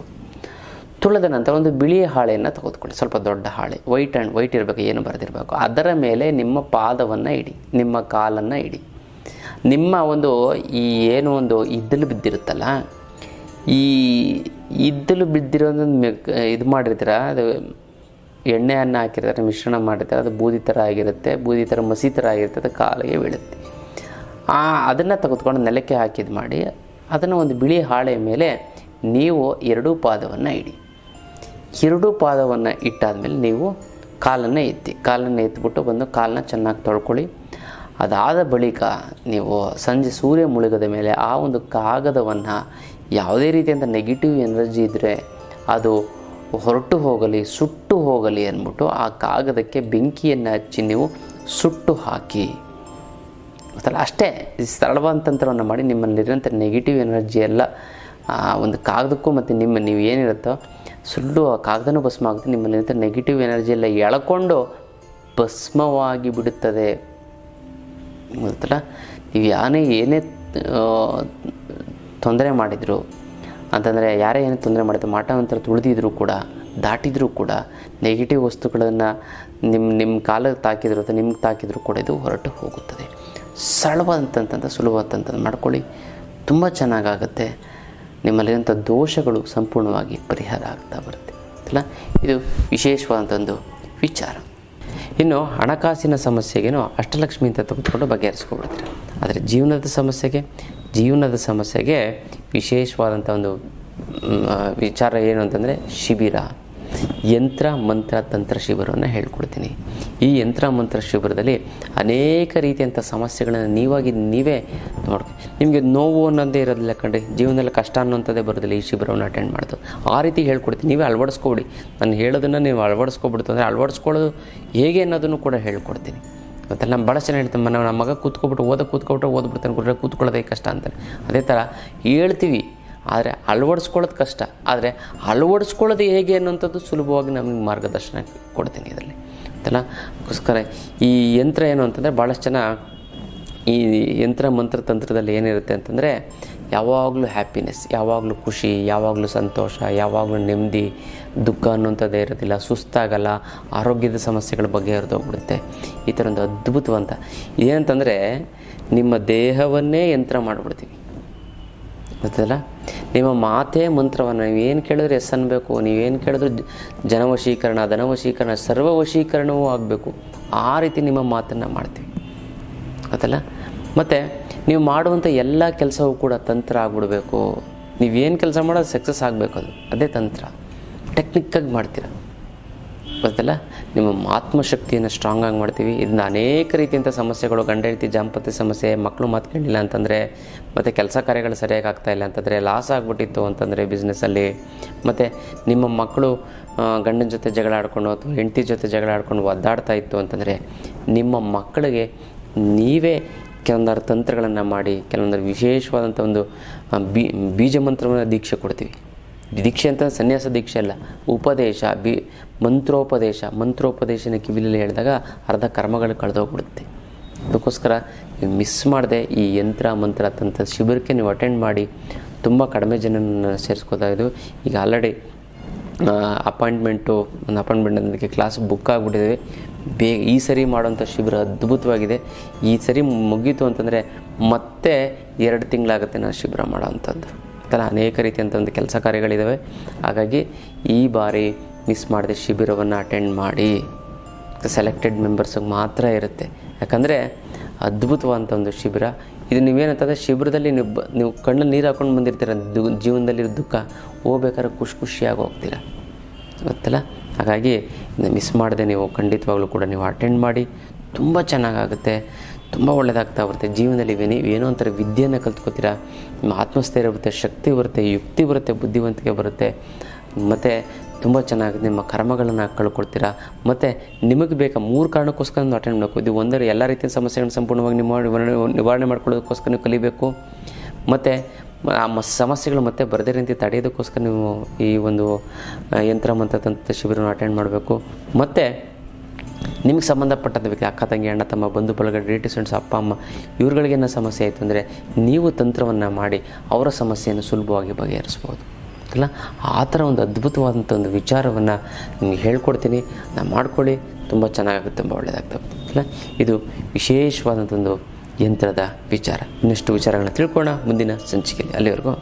Speaker 1: ತುಳಿದ ನಂತರ ಒಂದು ಬಿಳಿ ಹಾಳೆಯನ್ನು ತೆಗೆದುಕೊಳ್ಳಿ, ಸ್ವಲ್ಪ ದೊಡ್ಡ ಹಾಳೆ, ವೈಟ್ ಇರಬೇಕು, ಏನು ಬರೆದಿರಬೇಕು. ಅದರ ಮೇಲೆ ನಿಮ್ಮ ಪಾದವನ್ನು ಇಡಿ, ನಿಮ್ಮ ಕಾಲನ್ನು ಇಡಿ. ನಿಮ್ಮ ಒಂದು ಈ ಏನು ಒಂದು ಇದ್ದಲು ಬಿದ್ದಿರುತ್ತಲ್ಲ, ಈ ಇದ್ದಲು ಬಿದ್ದಿರೋದನ್ನು ಇದು ಮಾಡಿರ್ತೀರ, ಅದು ಎಣ್ಣೆಯನ್ನು ಹಾಕಿರ್ತಾರೆ, ಮಿಶ್ರಣ ಮಾಡಿರ್ತಾರೆ, ಅದು ಬೂದಿ ಥರ ಆಗಿರುತ್ತೆ, ಬೂದಿ ಥರ ಮಸಿ ಥರ ಆಗಿರುತ್ತೆ, ಅದು ಕಾಲಿಗೆ ಬೀಳುತ್ತೆ. ಅದನ್ನು ತೆಗೆದುಕೊಂಡು ನೆಲಕ್ಕೆ ಹಾಕಿದ್ದು ಮಾಡಿ, ಅದನ್ನು ಒಂದು ಬಿಳಿ ಹಾಳೆಯ ಮೇಲೆ ನೀವು ಎರಡೂ ಪಾದವನ್ನು ಇಡಿ. ಎರಡೂ ಪಾದವನ್ನು ಇಟ್ಟಾದಮೇಲೆ ನೀವು ಕಾಲನ್ನು ಎತ್ತಿಬಿಟ್ಟು ಬಂದು ಕಾಲನ್ನ ಚೆನ್ನಾಗಿ ತೊಳ್ಕೊಳ್ಳಿ. ಅದಾದ ಬಳಿಕ ನೀವು ಸಂಜೆ ಸೂರ್ಯ ಮುಳುಗದ ಮೇಲೆ ಆ ಒಂದು ಕಾಗದವನ್ನು, ಯಾವುದೇ ರೀತಿಯಂಥ ನೆಗೆಟಿವ್ ಎನರ್ಜಿ ಇದ್ದರೆ ಅದು ಹೊರಟು ಹೋಗಲಿ, ಸುಟ್ಟು ಹೋಗಲಿ ಅಂದ್ಬಿಟ್ಟು ಆ ಕಾಗದಕ್ಕೆ ಬೆಂಕಿಯನ್ನು ಹಚ್ಚಿ ನೀವು ಸುಟ್ಟು ಹಾಕಿ. ಗೊತ್ತಲ್ಲ, ಅಷ್ಟೇ ಸರಳವಾದ ತಂತ್ರವನ್ನು ಮಾಡಿ ನಿಮ್ಮಲ್ಲಿರೋಂಥ ನೆಗೆಟಿವ್ ಎನರ್ಜಿ ಎಲ್ಲ ಒಂದು ಕಾಗದಕ್ಕೂ ಮತ್ತು ನೀವು ಏನಿರುತ್ತೋ ಸುಳ್ಳು ಆ ಕಾಗದನೂ ಭಸ್ಮ ಆಗುತ್ತೆ. ನಿಮ್ಮಲ್ಲಿರೋಂಥ ನೆಗೆಟಿವ್ ಎನರ್ಜಿ ಎಲ್ಲ ಎಳ್ಕೊಂಡು ಭಸ್ಮವಾಗಿ ಬಿಡುತ್ತದೆ. ಗೊತ್ತಲ್ಲ, ನೀವು ಏನೇ ತೊಂದರೆ ಮಾಡಿದರು ಅಂತಂದರೆ, ಯಾರೇ ಏನೇ ತೊಂದರೆ ಮಾಡಿದ್ರು, ಮಾಟಮಂತ್ರ ತುಳಿದಿದ್ರು ಕೂಡ, ದಾಟಿದರೂ ಕೂಡ, ನೆಗೆಟಿವ್ ವಸ್ತುಗಳನ್ನು ನಿಮ್ಮ ಕಾಲಿಗೆ ತಾಕಿದ್ರು ಅಥವಾ ನಿಮ್ಗೆ ತಾಕಿದ್ರು ಕೂಡ ಇದು ಹೊರಟು ಹೋಗುತ್ತದೆ. ಸರಳವಾದಂಥ ಸುಲಭವಾದಂಥದ್ದು ಮಾಡ್ಕೊಳ್ಳಿ, ತುಂಬ ಚೆನ್ನಾಗಾಗುತ್ತೆ. ನಿಮ್ಮಲ್ಲಿರುವಂಥ ದೋಷಗಳು ಸಂಪೂರ್ಣವಾಗಿ ಪರಿಹಾರ ಆಗ್ತಾ ಬರುತ್ತೆ ಅಲ್ಲ. ಇದು ವಿಶೇಷವಾದಂಥ ಒಂದು ವಿಚಾರ. ಇನ್ನು ಹಣಕಾಸಿನ ಸಮಸ್ಯೆಗೇನೋ ಅಷ್ಟಲಕ್ಷ್ಮಿ ಅಂತ ತೆಗೆದುಕೊಂಡು ಬಗೆಹರಿಸ್ಕೊಬಿಡ್ತೀರ. ಆದರೆ ಜೀವನದ ಸಮಸ್ಯೆಗೆ ವಿಶೇಷವಾದಂಥ ಒಂದು ವಿಚಾರ ಏನು ಅಂತಂದರೆ ಶಿಬಿರ, ಯಂತ್ರ ಮಂತ್ರ ತಂತ್ರ ಶಿಬಿರವನ್ನು ಹೇಳ್ಕೊಡ್ತೀನಿ. ಈ ಯಂತ್ರ ಮಂತ್ರ ಶಿಬಿರದಲ್ಲಿ ಅನೇಕ ರೀತಿಯಂಥ ಸಮಸ್ಯೆಗಳನ್ನು ನೀವೇ ನಿಮಗೆ ನೋವು ಅನ್ನೋದೇ ಇರೋದಿಲ್ಲ ಕಣ್ರಿ, ಜೀವನದಲ್ಲಿ ಕಷ್ಟ ಅನ್ನೋಂಥದ್ದೇ ಬರೋದಿಲ್ಲ ಈ ಶಿಬಿರವನ್ನು ಅಟೆಂಡ್ ಮಾಡೋದು. ಆ ರೀತಿ ಹೇಳ್ಕೊಡ್ತೀನಿ, ನೀವೇ ಅಳವಡಿಸ್ಕೊಬಿಡಿ. ನಾನು ಹೇಳೋದನ್ನು ನೀವು ಅಳವಡಿಸ್ಕೊಬಿಡ್ತು ಅಂದರೆ ಅಳವಡಿಸ್ಕೊಳ್ಳೋದು ಹೇಗೆ ಅನ್ನೋದನ್ನು ಕೂಡ ಹೇಳ್ಕೊಡ್ತೀನಿ. ಗೊತ್ತಲ್ಲ, ನಮ್ಮ ಭಾಳ ಚೆನ್ನಾಗಿ ಹೇಳ್ತೀನಿ, ನಮ್ಮ ಮಗ ಕೂತ್ಕೊಬಿಟ್ಟು ಓದ್ಬಿಡ್ತಾನೆ, ಕೂತ್ಕೊಳ್ಳೋದೇ ಕಷ್ಟ ಅಂತಾರೆ. ಅದೇ ಥರ ಹೇಳ್ತೀವಿ, ಆದರೆ ಅಳವಡಿಸ್ಕೊಳ್ಳೋದು ಕಷ್ಟ. ಆದರೆ ಅಳವಡಿಸ್ಕೊಳ್ಳೋದು ಹೇಗೆ ಅನ್ನೋಂಥದ್ದು ಸುಲಭವಾಗಿ ನಮಗೆ ಮಾರ್ಗದರ್ಶನ ಕೊಡ್ತೀನಿ ಇದರಲ್ಲಿ ಅಂತಲ್ಲ. ಅದಕ್ಕೋಸ್ಕರ ಈ ಯಂತ್ರ ಏನು ಅಂತಂದರೆ, ಭಾಳಷ್ಟು ಜನ ಈ ಯಂತ್ರ ಮಂತ್ರ ತಂತ್ರದಲ್ಲಿ ಏನಿರುತ್ತೆ ಅಂತಂದರೆ, ಯಾವಾಗಲೂ ಹ್ಯಾಪಿನೆಸ್, ಯಾವಾಗಲೂ ಖುಷಿ, ಯಾವಾಗಲೂ ಸಂತೋಷ, ಯಾವಾಗಲೂ ನೆಮ್ಮದಿ, ದುಃಖ ಅನ್ನೋಂಥದ್ದೇ ಇರೋದಿಲ್ಲ, ಸುಸ್ತಾಗಲ್ಲ, ಆರೋಗ್ಯದ ಸಮಸ್ಯೆಗಳ ಬಗ್ಗೆ ಹರಿದೋಗ್ಬಿಡುತ್ತೆ. ಈ ಥರ ಒಂದು ಅದ್ಭುತವಂತ ಏನಂತಂದರೆ, ನಿಮ್ಮ ದೇಹವನ್ನೇ ಯಂತ್ರ ಮಾಡಿಬಿಡ್ತೀವಿ. ಗೊತ್ತಲ್ಲ, ನಿಮ್ಮ ಮಾತೇ ಮಂತ್ರವನ್ನು ನೀವೇನು ಕೇಳಿದ್ರೆ ಎಸ್ ಅನ್ಬೇಕು, ನೀವೇನು ಕೇಳಿದ್ರು ಜನವಶೀಕರಣ, ಧನವಶೀಕರಣ, ಸರ್ವವಶೀಕರಣವೂ ಆಗಬೇಕು. ಆ ರೀತಿ ನಿಮ್ಮ ಮಾತನ್ನು ಮಾಡ್ತೀವಿ. ಗೊತ್ತಲ್ಲ, ಮತ್ತು ನೀವು ಮಾಡುವಂಥ ಎಲ್ಲ ಕೆಲಸವೂ ಕೂಡ ತಂತ್ರ ಆಗಿಬಿಡ್ಬೇಕು. ನೀವೇನು ಕೆಲಸ ಮಾಡೋದು ಸಕ್ಸಸ್ ಆಗಬೇಕು, ಅದೇ ತಂತ್ರ. ಟೆಕ್ನಿಕ್ಕಾಗಿ ಮಾಡ್ತೀರ. ಗೊತ್ತಲ್ಲ, ನಿಮ್ಮ ಆತ್ಮಶಕ್ತಿಯನ್ನು ಸ್ಟ್ರಾಂಗಾಗಿ ಮಾಡ್ತೀವಿ. ಇದರಿಂದ ಅನೇಕ ರೀತಿಯಂಥ ಸಮಸ್ಯೆಗಳು, ಗಂಡ ಹೆಂಡತಿ ದಾಂಪತ್ಯ ಸಮಸ್ಯೆ, ಮಕ್ಕಳು ಮಾತು ಕೇಳಲಿಲ್ಲ ಅಂತಂದರೆ, ಮತ್ತು ಕೆಲಸ ಕಾರ್ಯಗಳು ಸರಿಯಾಗಿ ಆಗ್ತಾಯಿಲ್ಲ ಅಂತಂದರೆ, ಲಾಸ್ ಆಗಿಬಿಟ್ಟಿತ್ತು ಅಂತಂದರೆ ಬಿಸ್ನೆಸ್ಸಲ್ಲಿ, ಮತ್ತು ನಿಮ್ಮ ಮಕ್ಕಳು ಗಂಡನ ಜೊತೆ ಜಗಳ ಆಡ್ಕೊಂಡು ಅಥವಾ ಹೆಂಡತಿ ಜೊತೆ ಜಗಳ ಆಡ್ಕೊಂಡು ಒದ್ದಾಡ್ತಾ ಇತ್ತು ಅಂತಂದರೆ, ನಿಮ್ಮ ಮಕ್ಕಳಿಗೆ ನೀವೇ ಕೆಲವೊಂದಾರು ತಂತ್ರಗಳನ್ನು ಮಾಡಿ, ಕೆಲವೊಂದು ವಿಶೇಷವಾದಂಥ ಒಂದು ಬೀಜ ಮಂತ್ರವನ್ನು ದೀಕ್ಷೆ ಕೊಡ್ತೀವಿ. ದೀಕ್ಷೆ ಅಂತ ಸನ್ಯಾಸ ದೀಕ್ಷೆ ಅಲ್ಲ, ಉಪದೇಶ, ಮಂತ್ರೋಪದೇಶನ ಕಿವಿಲಲ್ಲಿ ಹೇಳಿದಾಗ ಅರ್ಧ ಕರ್ಮಗಳು ಕಳೆದೋಗ್ಬಿಡುತ್ತೆ. ಅದಕ್ಕೋಸ್ಕರ ನೀವು ಮಿಸ್ ಮಾಡದೆ ಈ ಯಂತ್ರ ಮಂತ್ರ ತಂತ್ರ ಶಿಬಿರಕ್ಕೆ ನೀವು ಅಟೆಂಡ್ ಮಾಡಿ. ತುಂಬ ಕಡಿಮೆ ಜನನ ಸೇರಿಸ್ಕೋತಾ ಇದ್ದು, ಈಗ ಆಲ್ರೆಡಿ ಒಂದು ಅಪಾಯಿಂಟ್ಮೆಂಟ್ ಅದಕ್ಕೆ ಕ್ಲಾಸ್ ಬುಕ್ ಆಗಿಬಿಟ್ಟಿದ್ದೇವೆ. ಈ ಸರಿ ಮಾಡೋಂಥ ಶಿಬಿರ ಅದ್ಭುತವಾಗಿದೆ. ಈ ಸರಿ ಮುಗೀತು ಅಂತಂದರೆ ಮತ್ತೆ 2 ತಿಂಗಳಾಗುತ್ತೆ ನಾನು ಶಿಬಿರ ಮಾಡೋವಂಥದ್ದು. ಅನೇಕ ರೀತಿಯಂಥ ಒಂದು ಕೆಲಸ ಕಾರ್ಯಗಳಿದ್ದಾವೆ. ಹಾಗಾಗಿ ಈ ಬಾರಿ ಮಿಸ್ ಮಾಡದೆ ಶಿಬಿರವನ್ನು ಅಟೆಂಡ್ ಮಾಡಿ. ಸೆಲೆಕ್ಟೆಡ್ ಮೆಂಬರ್ಸಿಗೆ ಮಾತ್ರ ಇರುತ್ತೆ. ಯಾಕಂದರೆ ಅದ್ಭುತವಾದಂಥ ಒಂದು ಶಿಬಿರ ಇದು. ನೀವೇನಂತಂದರೆ ಶಿಬಿರದಲ್ಲಿ ನೀವು ಕಣ್ಣಲ್ಲಿ ನೀರು ಹಾಕೊಂಡು ಬಂದಿರ್ತೀರ, ಜೀವನದಲ್ಲಿ ದುಃಖ ಹೋಗ್ಬೇಕಾದ್ರೆ ಖುಷಿಯಾಗಿ ಹೋಗ್ತೀರ. ಗೊತ್ತಲ್ಲ, ಹಾಗಾಗಿ ಮಿಸ್ ಮಾಡದೆ ನೀವು ಖಂಡಿತವಾಗ್ಲೂ ಕೂಡ ನೀವು ಅಟೆಂಡ್ ಮಾಡಿ. ತುಂಬ ಚೆನ್ನಾಗಾಗುತ್ತೆ, ತುಂಬ ಒಳ್ಳೆಯದಾಗ್ತಾ ಬರುತ್ತೆ. ಜೀವನದಲ್ಲಿ ಏನೋ ಒಂಥರ ವಿದ್ಯೆಯನ್ನು ಕಲ್ತ್ಕೋತೀರ. ನಿಮ್ಮ ಆತ್ಮಸ್ಥೈರ್ಯ ಬರುತ್ತೆ, ಶಕ್ತಿ ಬರುತ್ತೆ, ಯುಕ್ತಿ ಬರುತ್ತೆ, ಬುದ್ಧಿವಂತಿಕೆ ಬರುತ್ತೆ. ಮತ್ತು ತುಂಬ ಚೆನ್ನಾಗಿದೆ. ನಿಮ್ಮ ಕರ್ಮಗಳನ್ನು ಕಳ್ಕೊಳ್ತೀರಾ. ಮತ್ತು ನಿಮಗೆ ಬೇಕಾ 3 ಕಾರಣಕ್ಕೋಸ್ಕರ ನೀವು ಅಟೆಂಡ್ ಮಾಡಬೇಕು. ಇದು ಒಂದರ ಎಲ್ಲ ರೀತಿಯ ಸಮಸ್ಯೆಗಳನ್ನು ಸಂಪೂರ್ಣವಾಗಿ ನಿವಾರಣೆ ಮಾಡ್ಕೊಳ್ಳೋದಕ್ಕೋಸ್ಕರ ನೀವು ಕಲಿಬೇಕು. ಮತ್ತು ಆ ಸಮಸ್ಯೆಗಳು ಮತ್ತೆ ಬರದೇ ರೀತಿ ತಡೆಯೋದಕ್ಕೋಸ್ಕರ ನೀವು ಈ ಒಂದು ಯಂತ್ರ ಮಂತ್ರ ತಂತ್ರ ಶಿಬಿರವನ್ನು ಅಟೆಂಡ್ ಮಾಡಬೇಕು. ಮತ್ತು ನಿಮಗೆ ಸಂಬಂಧಪಟ್ಟಂಥ ವ್ಯಕ್ತಿ, ಅಕ್ಕ ತಂಗಿ, ಅಣ್ಣ ತಮ್ಮ, ಬಂಧು ಬಳಗ, ರಿಲೇಟಿವ್ಸ್, ಅಪ್ಪ ಅಮ್ಮ, ಇವ್ರುಗಳಿಗೇನೋ ಸಮಸ್ಯೆ ಆಯಿತು ಅಂದರೆ ನೀವು ತಂತ್ರವನ್ನು ಮಾಡಿ ಅವರ ಸಮಸ್ಯೆಯನ್ನು ಸುಲಭವಾಗಿ ಬಗೆಹರಿಸ್ಬೋದು ಅಲ್ಲ. ಆ ಥರ ಒಂದು ಅದ್ಭುತವಾದಂಥ ಒಂದು ವಿಚಾರವನ್ನು ನಿಮಗೆ ಹೇಳ್ಕೊಡ್ತೀನಿ. ನಾನು ಮಾಡ್ಕೊಳ್ಳಿ, ತುಂಬ ಚೆನ್ನಾಗಾಗುತ್ತೆ, ತುಂಬ ಒಳ್ಳೆಯದಾಗ್ತದೆ ಅಲ್ಲ. ಇದು ವಿಶೇಷವಾದಂಥ ಒಂದು ಯಂತ್ರದ ವಿಚಾರ. ಇನ್ನಷ್ಟು ವಿಚಾರಗಳನ್ನ ತಿಳ್ಕೊಳ್ಳೋಣ ಮುಂದಿನ ಸಂಚಿಕೆಯಲ್ಲಿ. ಅಲ್ಲಿವರೆಗೂ